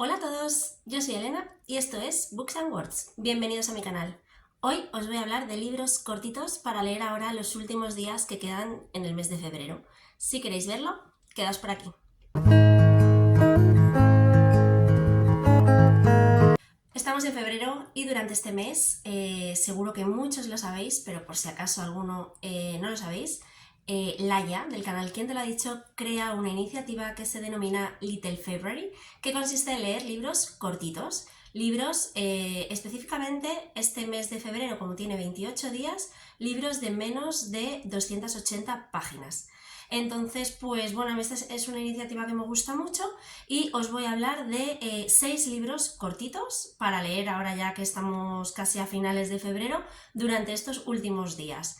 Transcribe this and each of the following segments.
Hola a todos, yo soy Elena y esto es Books and Words. Bienvenidos a mi canal. Hoy os voy a hablar de libros cortitos para leer ahora los últimos días que quedan en el mes de febrero. Si queréis verlo, quedaos por aquí. Estamos en febrero y durante este mes, seguro que muchos lo sabéis, pero por si acaso alguno no lo sabéis, Laia, del canal ¿Quién te lo ha dicho?, crea una iniciativa que se denomina Little February, que consiste en leer libros cortitos. Libros, específicamente este mes de febrero, como tiene 28 días, libros de menos de 280 páginas. Entonces, pues bueno, esta es una iniciativa que me gusta mucho y os voy a hablar de 6 libros cortitos para leer ahora ya que estamos casi a finales de febrero durante estos últimos días.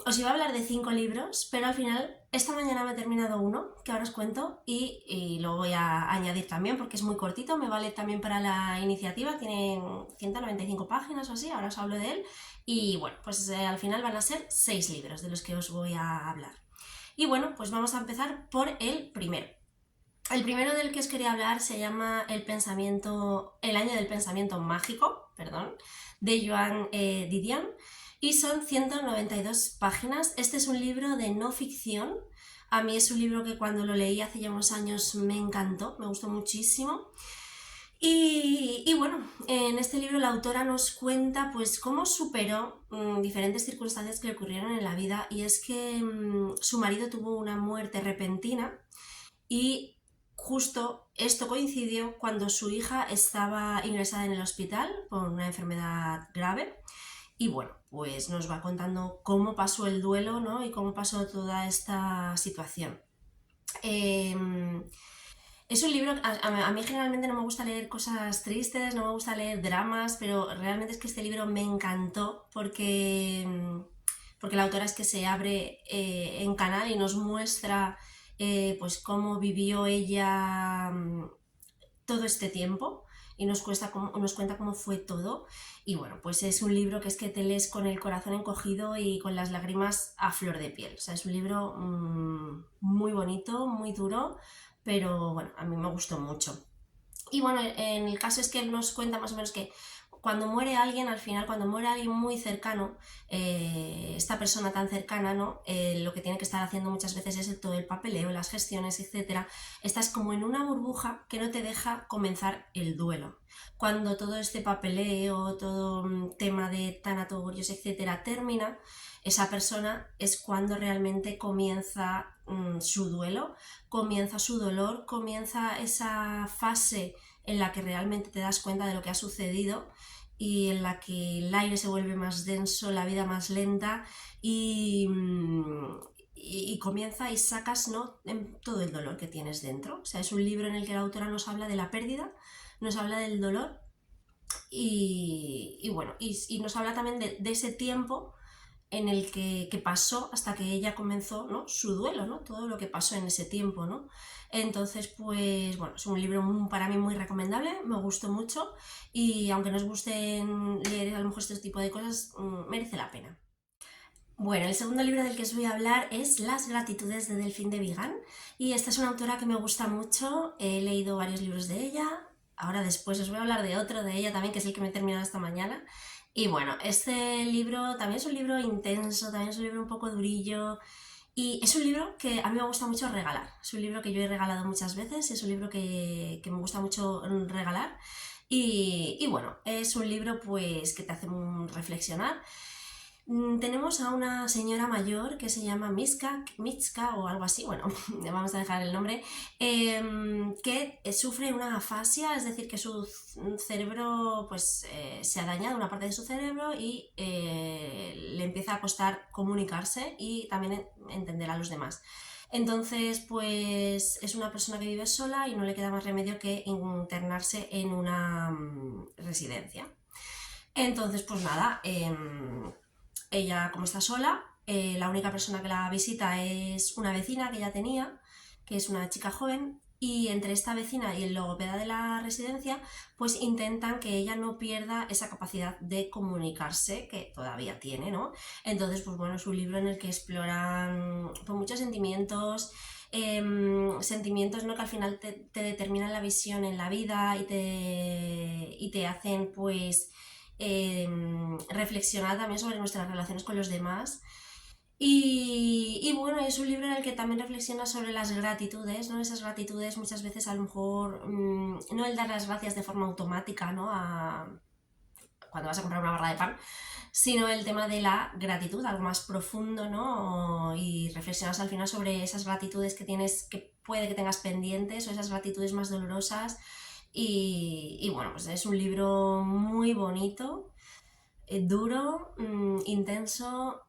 Os iba a hablar de 5 libros, pero al final esta mañana me he terminado uno, que ahora os cuento, y lo voy a añadir también porque es muy cortito, me vale también para la iniciativa, tiene 195 páginas o así, ahora os hablo de él, y bueno, pues al final van a ser 6 libros de los que os voy a hablar. Y bueno, pues vamos a empezar por el primero. El primero del que os quería hablar se llama El año del pensamiento mágico, perdón, de Joan Didion, y son 192 páginas. Este es un libro de no ficción. A mí es un libro que cuando lo leí hace ya unos años me encantó, me gustó muchísimo. Y bueno, en este libro la autora nos cuenta pues cómo superó diferentes circunstancias que le ocurrieron en la vida, y es que su marido tuvo una muerte repentina y justo esto coincidió cuando su hija estaba ingresada en el hospital por una enfermedad grave. Y bueno, pues nos va contando cómo pasó el duelo, ¿no? Y cómo pasó toda esta situación. Eh, es un libro, a mí generalmente no me gusta leer cosas tristes, no me gusta leer dramas, pero realmente es que este libro me encantó porque la autora es que se abre en canal y nos muestra pues cómo vivió ella todo este tiempo y nos cuenta cómo fue todo. Y bueno, pues es un libro que es que te lees con el corazón encogido y con las lágrimas a flor de piel. O sea, es un libro muy bonito, muy duro, pero bueno, a mí me gustó mucho. Y bueno, en el caso es que él nos cuenta más o menos que cuando muere alguien, al final, cuando muere alguien muy cercano, esta persona tan cercana, ¿no? Lo que tiene que estar haciendo muchas veces es todo el papeleo, las gestiones, etcétera. Estás como en una burbuja que no te deja comenzar el duelo. Cuando todo este papeleo, todo tema de tanatorios, etcétera, termina, esa persona es cuando realmente comienza su duelo, comienza su dolor, comienza esa fase en la que realmente te das cuenta de lo que ha sucedido y en la que el aire se vuelve más denso, la vida más lenta y comienza y sacas, ¿no?, todo el dolor que tienes dentro. O sea, es un libro en el que la autora nos habla de la pérdida, nos habla del dolor y bueno, y nos habla también de ese tiempo en el que pasó hasta que ella comenzó, ¿no?, su duelo, ¿no?, todo lo que pasó en ese tiempo, ¿no? Entonces, pues bueno, es un libro para mí muy recomendable, me gustó mucho y aunque no os gusten leer a lo mejor este tipo de cosas, merece la pena. Bueno, el segundo libro del que os voy a hablar es Las gratitudes de Delphine de Vigan, y esta es una autora que me gusta mucho, he leído varios libros de ella, ahora después os voy a hablar de otro de ella también, que es el que me he terminado esta mañana. Y bueno, este libro también es un libro intenso, también es un libro un poco durillo, y es un libro que a mí me gusta mucho regalar. Es un libro que yo he regalado muchas veces, es un libro que me gusta mucho regalar. Y bueno, es un libro pues que te hace reflexionar. Tenemos a una señora mayor que se llama Mitska o algo así, bueno, le vamos a dejar el nombre, que sufre una afasia, es decir, que su cerebro pues se ha dañado una parte de su cerebro y le empieza a costar comunicarse y también entender a los demás. Entonces, pues es una persona que vive sola y no le queda más remedio que internarse en una residencia. Entonces, pues nada, ella, como está sola, la única persona que la visita es una vecina que ella tenía, que es una chica joven, y entre esta vecina y el logopeda de la residencia, pues intentan que ella no pierda esa capacidad de comunicarse que todavía tiene, ¿no? Entonces, pues bueno, es un libro en el que exploran pues, muchos sentimientos, sentimientos, ¿no?, que al final te determinan la visión en la vida y te hacen pues reflexionar también sobre nuestras relaciones con los demás. Y bueno, es un libro en el que también reflexiona sobre las gratitudes, ¿no? Esas gratitudes muchas veces a lo mejor, no el dar las gracias de forma automática, ¿no?, cuando vas a comprar una barra de pan, sino el tema de la gratitud, algo más profundo, ¿no? Y reflexionas al final sobre esas gratitudes que tienes, que puede que tengas pendientes, o esas gratitudes más dolorosas. Y bueno, pues es un libro muy bonito, duro, intenso,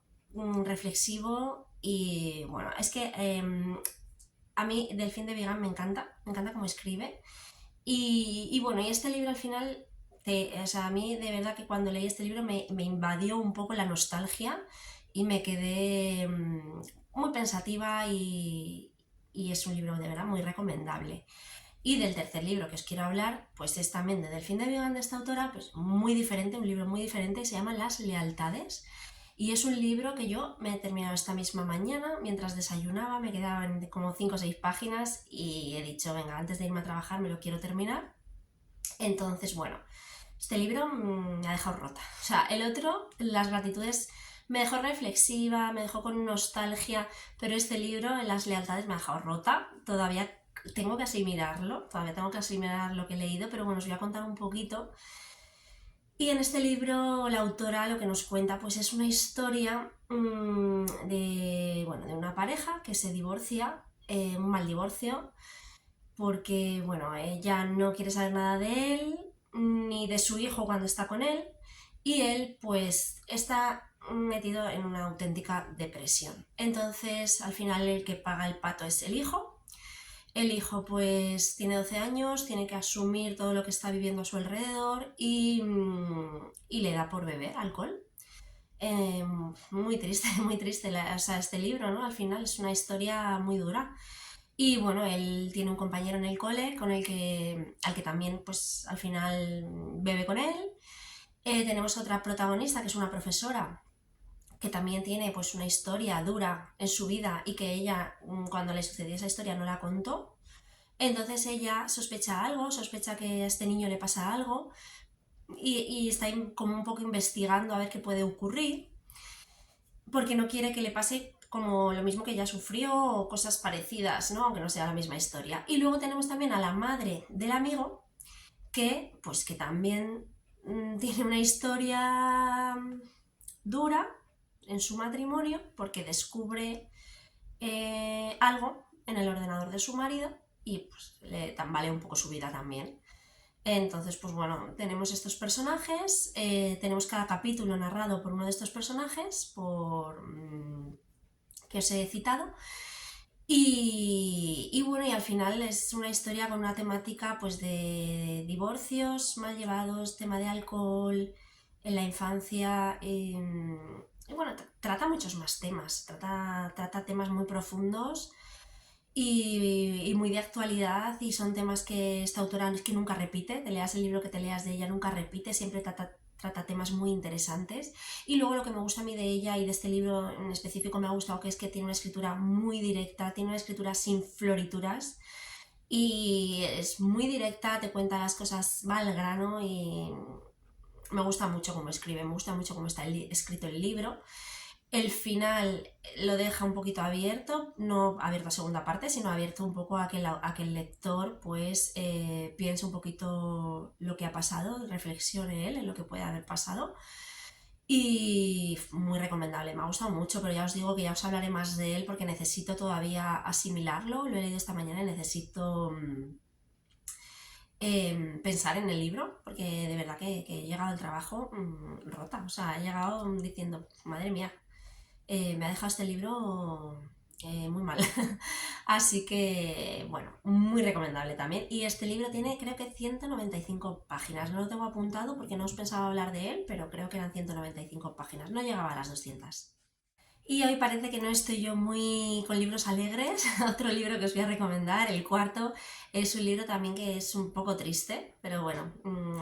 reflexivo. Y bueno, es que a mí Delfín de Vigan me encanta cómo escribe. Y bueno, y este libro al final, o sea, a mí de verdad que cuando leí este libro me invadió un poco la nostalgia y me quedé muy pensativa y es un libro de verdad muy recomendable. Y del tercer libro que os quiero hablar, pues es también de Delfín de Vigan, de esta autora, pues muy diferente, un libro muy diferente, se llama Las lealtades. Y es un libro que yo me he terminado esta misma mañana, mientras desayunaba, me quedaban como 5 o 6 páginas y he dicho, venga, antes de irme a trabajar me lo quiero terminar. Entonces, bueno, este libro me ha dejado rota. O sea, el otro, Las gratitudes, me dejó reflexiva, me dejó con nostalgia, pero este libro, Las lealtades, me ha dejado rota. Todavía tengo que asimilar lo que he leído, pero bueno, os voy a contar un poquito. Y en este libro la autora lo que nos cuenta pues es una historia de una pareja que se divorcia, un mal divorcio, porque bueno, ella no quiere saber nada de él, ni de su hijo cuando está con él, y él pues está metido en una auténtica depresión. Entonces al final el que paga el pato es el hijo. El hijo pues tiene 12 años, tiene que asumir todo lo que está viviendo a su alrededor y le da por beber alcohol. Muy triste, muy triste, o sea, este libro, ¿no? Al final es una historia muy dura. Y bueno, él tiene un compañero en el cole al que también pues al final bebe con él. Tenemos otra protagonista que es una profesora que también tiene pues una historia dura en su vida y que ella cuando le sucedió esa historia no la contó. Entonces ella sospecha algo, sospecha que a este niño le pasa algo y está como un poco investigando a ver qué puede ocurrir, porque no quiere que le pase como lo mismo que ella sufrió o cosas parecidas, ¿no?, aunque no sea la misma historia. Y luego tenemos también a la madre del amigo que también tiene una historia dura en su matrimonio porque descubre algo en el ordenador de su marido y pues le tambalea un poco su vida también. Entonces, pues bueno, tenemos estos personajes, tenemos cada capítulo narrado por uno de estos personajes, que os he citado, y bueno, y al final es una historia con una temática pues de divorcios mal llevados, tema de alcohol en la infancia, y bueno, trata muchos más temas, trata temas muy profundos y muy de actualidad, y son temas que esta autora es que nunca repite, te leas el libro que te leas de ella, nunca repite, siempre trata temas muy interesantes. Y luego lo que me gusta a mí de ella y de este libro en específico me ha gustado que es que tiene una escritura muy directa, tiene una escritura sin florituras y es muy directa, te cuenta las cosas, va al grano y me gusta mucho cómo escribe, me gusta mucho cómo está escrito el libro. El final lo deja un poquito abierto, no abierto a segunda parte, sino abierto un poco a que el lector pues piense un poquito lo que ha pasado, reflexione él en lo que puede haber pasado. Y muy recomendable, me ha gustado mucho, pero ya os digo que ya os hablaré más de él porque necesito todavía asimilarlo, lo he leído esta mañana y necesito pensar en el libro, porque de verdad que he llegado al trabajo rota, o sea, he llegado diciendo, madre mía, me ha dejado este libro muy mal. Así que, bueno, muy recomendable también. Y este libro tiene, creo que 195 páginas. No lo tengo apuntado porque no os pensaba hablar de él, pero creo que eran 195 páginas. No llegaba a las 200. Y hoy parece que no estoy yo muy con libros alegres. Otro libro que os voy a recomendar, el cuarto, es un libro también que es un poco triste, pero bueno,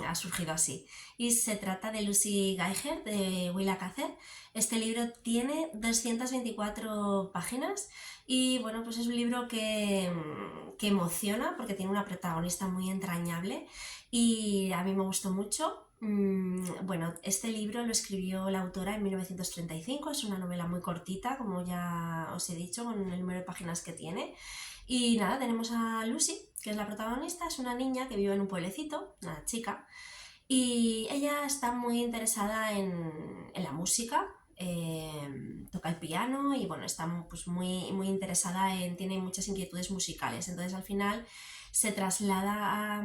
ha surgido así. Y se trata de Lucy Geiger, de Willa Cather. Este libro tiene 224 páginas y bueno, pues es un libro que emociona porque tiene una protagonista muy entrañable y a mí me gustó mucho. Bueno, este libro lo escribió la autora en 1935, es una novela muy cortita, como ya os he dicho, con el número de páginas que tiene. Y nada, tenemos a Lucy, que es la protagonista, es una niña que vive en un pueblecito, una chica, y ella está muy interesada en la música, toca el piano y bueno, está pues muy interesada tiene muchas inquietudes musicales. Entonces al final se traslada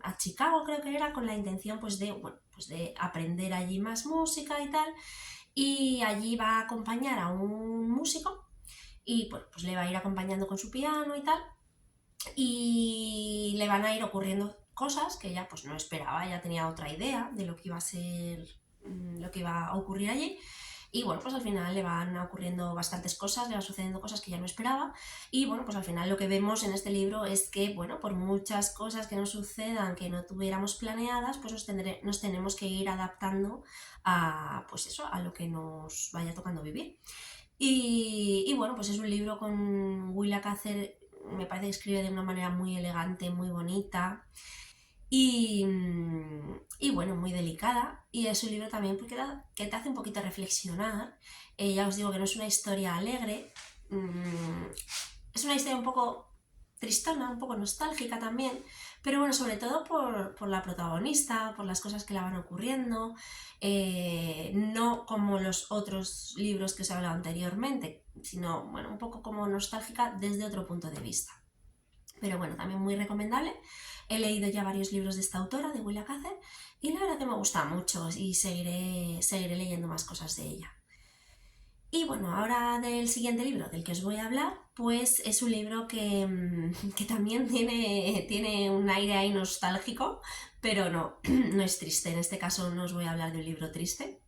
a Chicago, creo que era, con la intención pues de aprender allí más música y tal. Y allí va a acompañar a un músico y bueno, pues le va a ir acompañando con su piano y tal y le van a ir ocurriendo cosas que ella pues no esperaba, ya tenía otra idea de lo que iba a ser, lo que iba a ocurrir allí. Y bueno, pues al final le van ocurriendo bastantes cosas, le van sucediendo cosas que ya no esperaba. Y bueno, pues al final lo que vemos en este libro es que, bueno, por muchas cosas que nos sucedan que no tuviéramos planeadas, pues nos tenemos que ir adaptando a, pues eso, a lo que nos vaya tocando vivir. Y bueno, pues es un libro con Willa Cather, me parece que escribe de una manera muy elegante, muy bonita y bueno, muy delicada. Y es un libro también que te hace un poquito reflexionar. Ya os digo que no es una historia alegre, es una historia un poco tristona, un poco nostálgica también, pero bueno, sobre todo por la protagonista, por las cosas que le van ocurriendo, no como los otros libros que os he hablado anteriormente, sino bueno, un poco como nostálgica desde otro punto de vista. Pero bueno, también muy recomendable. He leído ya varios libros de esta autora, de Willa Cather, y la verdad que me gusta mucho y seguiré leyendo más cosas de ella. Y bueno, ahora del siguiente libro del que os voy a hablar, pues es un libro que también tiene un aire ahí nostálgico, pero no, no es triste. En este caso no os voy a hablar de un libro triste,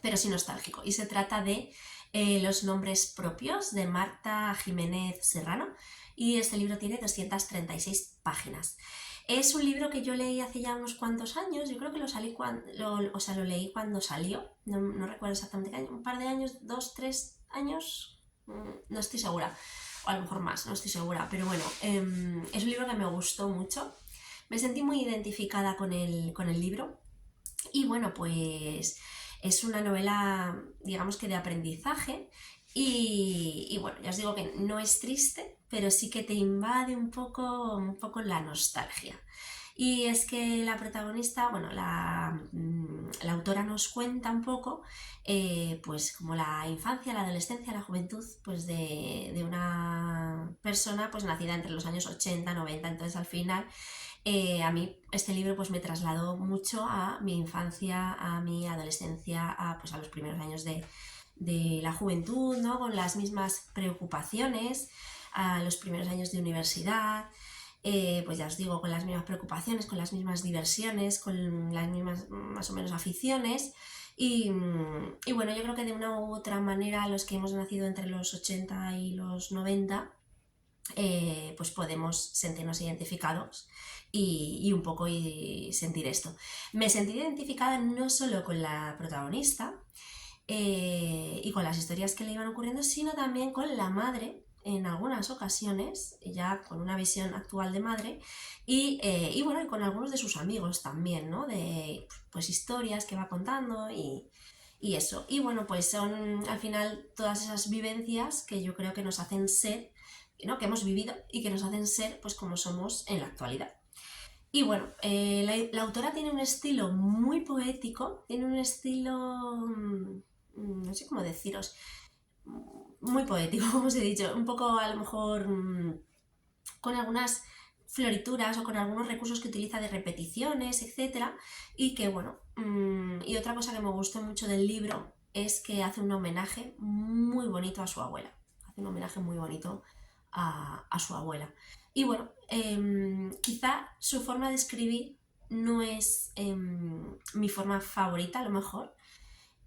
pero sí nostálgico. Y se trata de Los nombres propios, de Marta Jiménez Serrano, y este libro tiene 236 páginas. Es un libro que yo leí hace ya unos cuantos años, yo creo que lo leí cuando salió, no recuerdo exactamente qué año, un par de años, 2, 3 años, no estoy segura, o a lo mejor más, no estoy segura, pero bueno, es un libro que me gustó mucho, me sentí muy identificada con el libro y bueno, pues es una novela, digamos que de aprendizaje y bueno, ya os digo que no es triste, pero sí que te invade un poco la nostalgia. Y es que la protagonista, bueno, la autora nos cuenta un poco, pues como la infancia, la adolescencia, la juventud, pues de una persona pues nacida entre los años 80, 90, entonces al final a mí este libro pues me trasladó mucho a mi infancia, a mi adolescencia, pues a los primeros años de la juventud, ¿no? Con las mismas preocupaciones, a los primeros años de universidad, pues ya os digo, con las mismas preocupaciones, con las mismas diversiones, con las mismas más o menos aficiones. Y bueno, yo creo que de una u otra manera los que hemos nacido entre los 80 y los 90 pues podemos sentirnos identificados y un poco y sentir esto. Me sentí identificada no solo con la protagonista y con las historias que le iban ocurriendo, sino también con la madre en algunas ocasiones, ya con una visión actual de madre, y bueno, y con algunos de sus amigos también, ¿no? De pues historias que va contando y eso. Y bueno, pues son al final todas esas vivencias que yo creo que nos hacen ser, ¿no? Que hemos vivido y que nos hacen ser pues como somos en la actualidad. Y bueno, la autora tiene un estilo muy poético, tiene un estilo, no sé cómo deciros, muy poético, como os he dicho, un poco a lo mejor con algunas florituras o con algunos recursos que utiliza de repeticiones, etcétera, y que bueno, y otra cosa que me gustó mucho del libro es que hace un homenaje muy bonito a su abuela, hace un homenaje muy bonito a su abuela. Y bueno, quizá su forma de escribir no es mi forma favorita a lo mejor,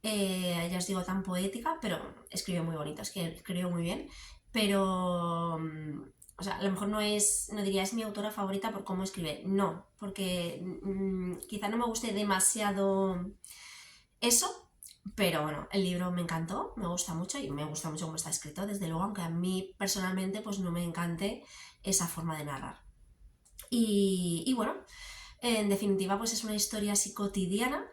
ya os digo, tan poética, pero escribe muy bonito, es que escribe muy bien, pero, o sea, a lo mejor no diría es mi autora favorita por cómo escribe, no, porque quizá no me guste demasiado eso, pero bueno, el libro me encantó, me gusta mucho y me gusta mucho cómo está escrito, desde luego, aunque a mí personalmente pues no me encante esa forma de narrar. Y bueno, en definitiva pues es una historia así cotidiana,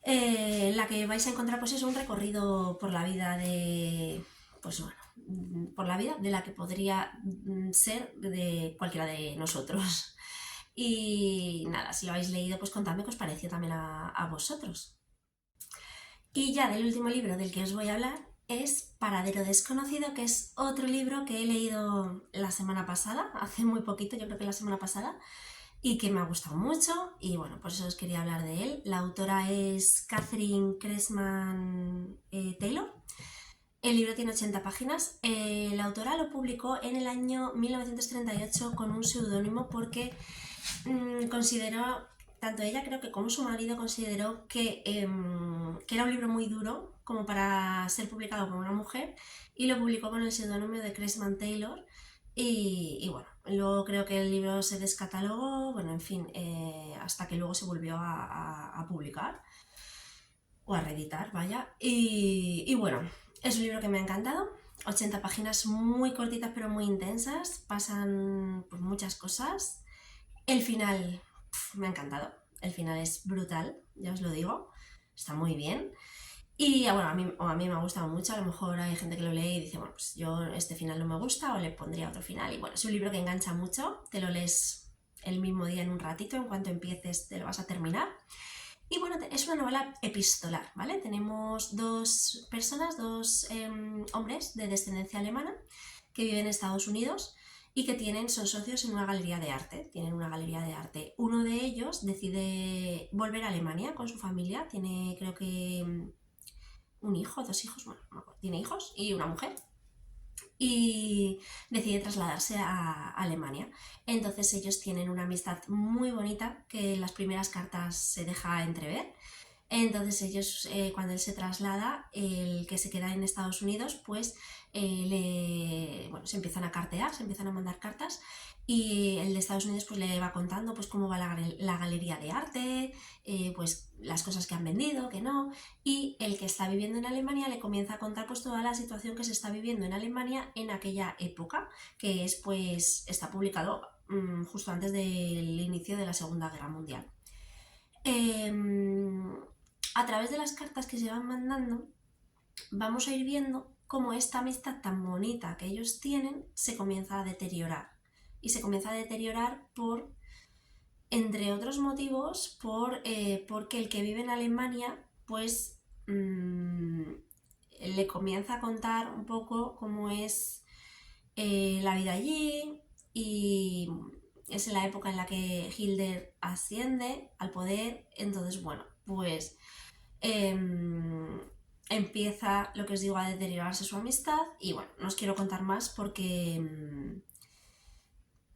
en la que vais a encontrar pues es un recorrido por la vida de, pues bueno, por la vida de la que podría ser de cualquiera de nosotros. Y nada, si lo habéis leído, pues contadme qué os pareció también a vosotros. Y ya del último libro del que os voy a hablar es Paradero Desconocido, que es otro libro que he leído la semana pasada, hace muy poquito, yo creo que la semana pasada, y que me ha gustado mucho, y bueno, por eso os quería hablar de él. La autora es Catherine Cressman Taylor. El libro tiene 80 páginas. La autora lo publicó en el año 1938 con un seudónimo porque consideró, tanto ella creo que como su marido consideró que era un libro muy duro como para ser publicado por una mujer, y lo publicó con el seudónimo de Cressman Taylor. Y bueno, luego creo que el libro se descatalogó, bueno, en fin, hasta que luego se volvió a publicar o a reeditar, vaya. Y bueno, es un libro que me ha encantado. 80 páginas muy cortitas pero muy intensas, pasan por muchas cosas. El final me ha encantado, el final es brutal, ya os lo digo, está muy bien. Y bueno, a mí me ha gustado mucho, a lo mejor hay gente que lo lee y dice, bueno, pues yo este final no me gusta o le pondría otro final. Y bueno, es un libro que engancha mucho, te lo lees el mismo día en un ratito, en cuanto empieces te lo vas a terminar. Y bueno, es una novela epistolar, ¿vale? Tenemos dos personas, dos hombres de descendencia alemana que viven en Estados Unidos y que son socios en una galería de arte. Tienen una galería de arte. Uno de ellos decide volver a Alemania con su familia. Tiene, creo que, un hijo, dos hijos, bueno, no me acuerdo. Tiene hijos y una mujer. Y decide trasladarse a Alemania. Entonces ellos tienen una amistad muy bonita que en las primeras cartas se deja entrever. Entonces ellos, cuando él se traslada, el que se queda en Estados Unidos, pues bueno, se empiezan a cartear, se empiezan a mandar cartas, y el de Estados Unidos pues le va contando pues cómo va la galería de arte, pues las cosas que han vendido, que no, y el que está viviendo en Alemania le comienza a contar pues toda la situación que se está viviendo en Alemania en aquella época, que es pues está publicado justo antes del inicio de la Segunda Guerra Mundial. A través de las cartas que se van mandando, vamos a ir viendo cómo esta amistad tan bonita que ellos tienen se comienza a deteriorar. Y se comienza a deteriorar por, entre otros motivos, porque el que vive en Alemania, pues le comienza a contar un poco cómo es la vida allí, y es en la época en la que Hitler asciende al poder. Entonces, bueno, pues empieza, lo que os digo, a deteriorarse su amistad. Y bueno, no os quiero contar más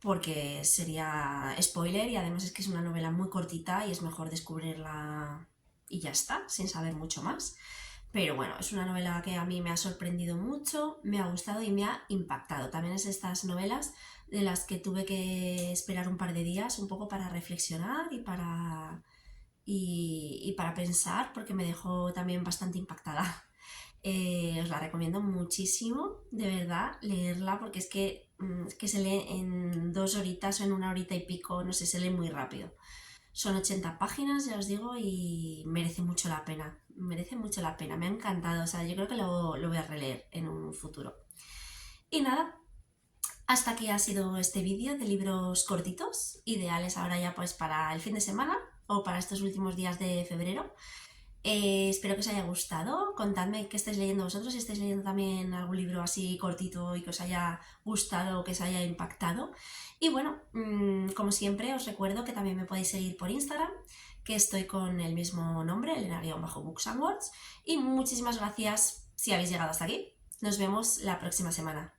porque sería spoiler, y además es que es una novela muy cortita y es mejor descubrirla y ya está, sin saber mucho más. Pero bueno, es una novela que a mí me ha sorprendido mucho, me ha gustado y me ha impactado. También es estas novelas de las que tuve que esperar un par de días un poco para reflexionar y para pensar, porque me dejó también bastante impactada. Os la recomiendo muchísimo, de verdad, leerla, porque es que se lee en 2 horitas o en 1 horita y pico, no sé, se lee muy rápido. Son 80 páginas, ya os digo, y merece mucho la pena. Merece mucho la pena, me ha encantado. O sea, yo creo que lo voy a releer en un futuro. Y nada, hasta aquí ha sido este vídeo de libros cortitos, ideales ahora ya pues para el fin de semana o para estos últimos días de febrero. Espero que os haya gustado. Contadme qué estáis leyendo vosotros, si estáis leyendo también algún libro así cortito y que os haya gustado o que os haya impactado. Y bueno, como siempre os recuerdo que también me podéis seguir por Instagram, que estoy con el mismo nombre, Elena-Books and Words. Y muchísimas gracias si habéis llegado hasta aquí. Nos vemos la próxima semana.